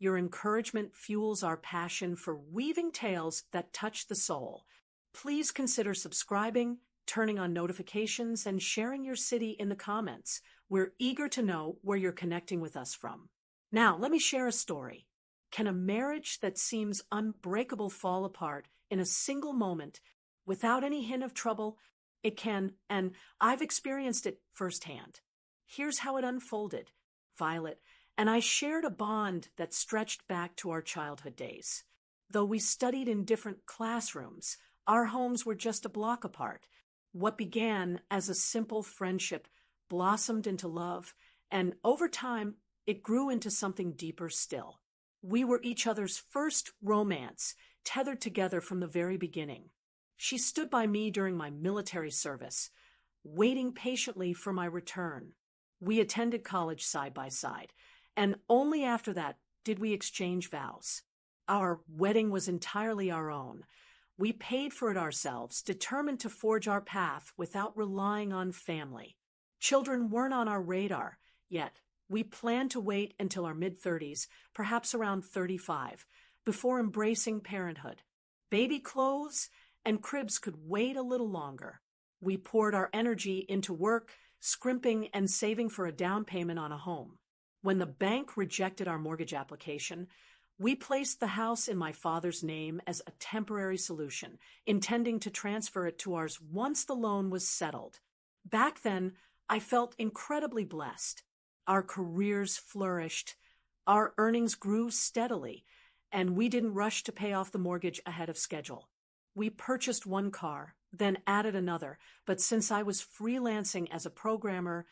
Your encouragement fuels our passion for weaving tales that touch the soul. Please consider subscribing, turning on notifications, and sharing your city in the comments. We're eager to know where you're connecting with us from. Now, let me share a story. Can a marriage that seems unbreakable fall apart in a single moment without any hint of trouble? It can, and I've experienced it firsthand. Here's how it unfolded. Violet and I shared a bond that stretched back to our childhood days. Though we studied in different classrooms, our homes were just a block apart. What began as a simple friendship blossomed into love, and over time, it grew into something deeper still. We were each other's first romance, tethered together from the very beginning. She stood by me during my military service, waiting patiently for my return. We attended college side by side, and only after that did we exchange vows. Our wedding was entirely our own. We paid for it ourselves, determined to forge our path without relying on family. Children weren't on our radar yet. We planned to wait until our mid-30s, perhaps around 35, before embracing parenthood. Baby clothes and cribs could wait a little longer. We poured our energy into work, scrimping and saving for a down payment on a home. When the bank rejected our mortgage application, we placed the house in my father's name as a temporary solution, intending to transfer it to ours once the loan was settled. Back then, I felt incredibly blessed. Our careers flourished, our earnings grew steadily, and we didn't rush to pay off the mortgage ahead of schedule. We purchased one car, then added another, but since I was freelancing as a programmer,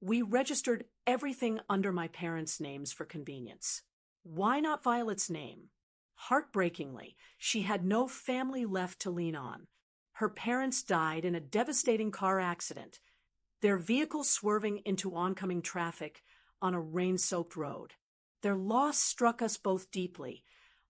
we registered everything under my parents' names for convenience. Why not Violet's name? Heartbreakingly, she had no family left to lean on. Her parents died in a devastating car accident, their vehicle swerving into oncoming traffic on a rain-soaked road. Their loss struck us both deeply.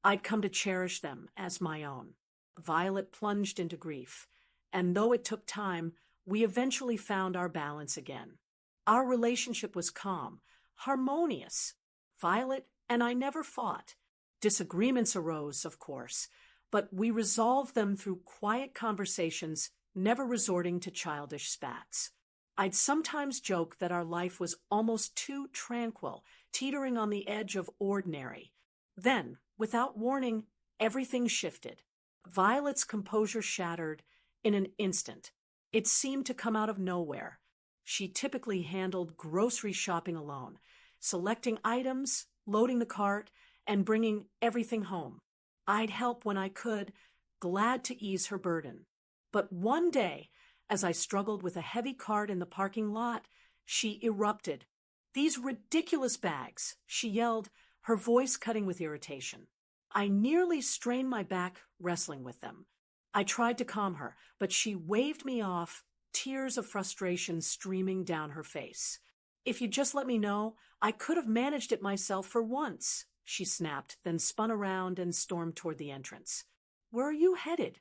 I'd come to cherish them as my own. Violet plunged into grief, and though it took time, we eventually found our balance again. Our relationship was calm, harmonious. Violet and I never fought. Disagreements arose, of course, but we resolved them through quiet conversations, never resorting to childish spats. I'd sometimes joke that our life was almost too tranquil, teetering on the edge of ordinary. Then, without warning, everything shifted. Violet's composure shattered in an instant. It seemed to come out of nowhere. She typically handled grocery shopping alone, selecting items, loading the cart, and bringing everything home. I'd help when I could, glad to ease her burden. But one day, as I struggled with a heavy cart in the parking lot, she erupted. "These ridiculous bags," she yelled, her voice cutting with irritation. I nearly strained my back wrestling with them. I tried to calm her, but she waved me off, tears of frustration streaming down her face. "If you'd just let me know, I could have managed it myself for once," she snapped, then spun around and stormed toward the entrance. "Where are you headed?"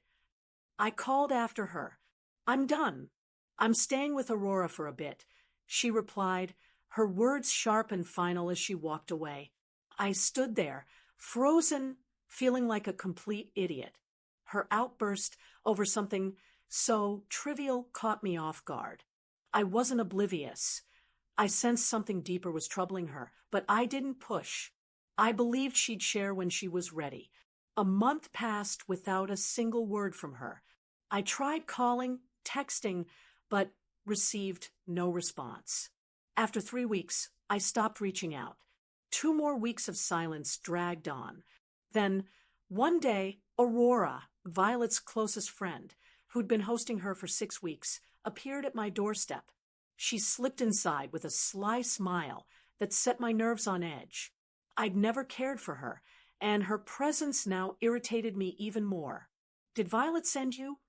I called after her. "I'm done. I'm staying with Aurora for a bit," she replied, her words sharp and final as she walked away. I stood there, frozen, feeling like a complete idiot. Her outburst over something so trivial caught me off guard. I wasn't oblivious. I sensed something deeper was troubling her, but I didn't push. I believed she'd share when she was ready. A month passed without a single word from her. I tried calling, texting, but received no response. After 3 weeks, I stopped reaching out. 2 more weeks of silence dragged on. Then, one day, Aurora, Violet's closest friend, who'd been hosting her for 6 weeks, appeared at my doorstep. She slipped inside with a sly smile that set my nerves on edge. I'd never cared for her, and her presence now irritated me even more. "Did Violet send you?"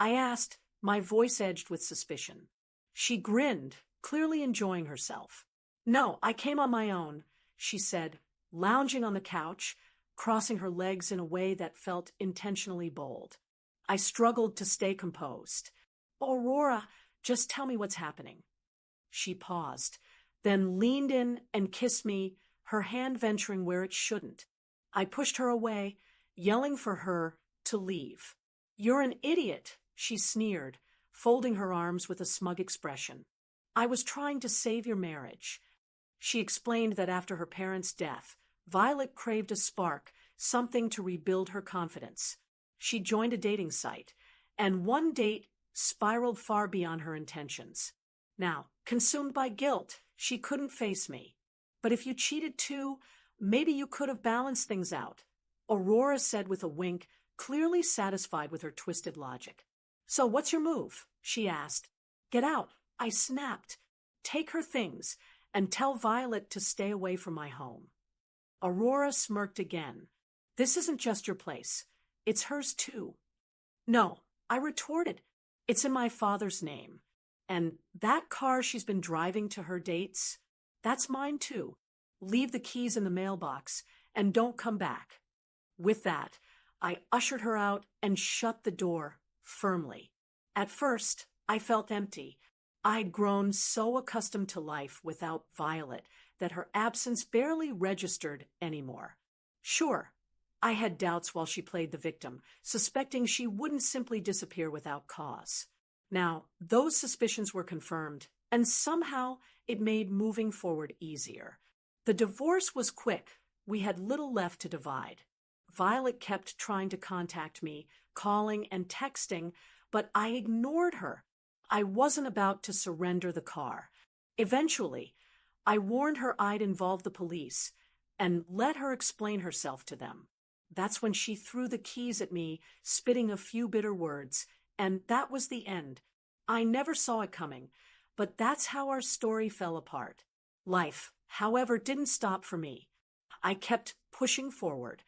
I asked, my voice edged with suspicion. She grinned, clearly enjoying herself. "No, I came on my own," she said, lounging on the couch, crossing her legs in a way that felt intentionally bold. I struggled to stay composed. "Aurora, just tell me what's happening." She paused, then leaned in and kissed me, her hand venturing where it shouldn't. I pushed her away, yelling for her to leave. "You're an idiot," she sneered, folding her arms with a smug expression. "I was trying to save your marriage." She explained that after her parents' death, Violet craved a spark, something to rebuild her confidence. She joined a dating site, and one date spiraled far beyond her intentions. Now, consumed by guilt, she couldn't face me. "But if you cheated too, maybe you could have balanced things out," Aurora said with a wink, clearly satisfied with her twisted logic. "So what's your move?" she asked. "Get out," I snapped. "Take her things, and tell Violet to stay away from my home." Aurora smirked again. "This isn't just your place. It's hers too." "No," I retorted. "It's in my father's name. And that car she's been driving to her dates, that's mine too. Leave the keys in the mailbox and don't come back." With that, I ushered her out and shut the door firmly. At first, I felt empty. I'd grown so accustomed to life without Violet that her absence barely registered anymore. Sure, I had doubts while she played the victim, suspecting she wouldn't simply disappear without cause. Now, those suspicions were confirmed, and somehow it made moving forward easier. The divorce was quick. We had little left to divide. Violet kept trying to contact me, calling and texting, but I ignored her. I wasn't about to surrender the car. Eventually, I warned her I'd involve the police and let her explain herself to them. That's when she threw the keys at me, spitting a few bitter words, and that was the end. I never saw it coming, but that's how our story fell apart. Life, however, didn't stop for me. I kept pushing forward,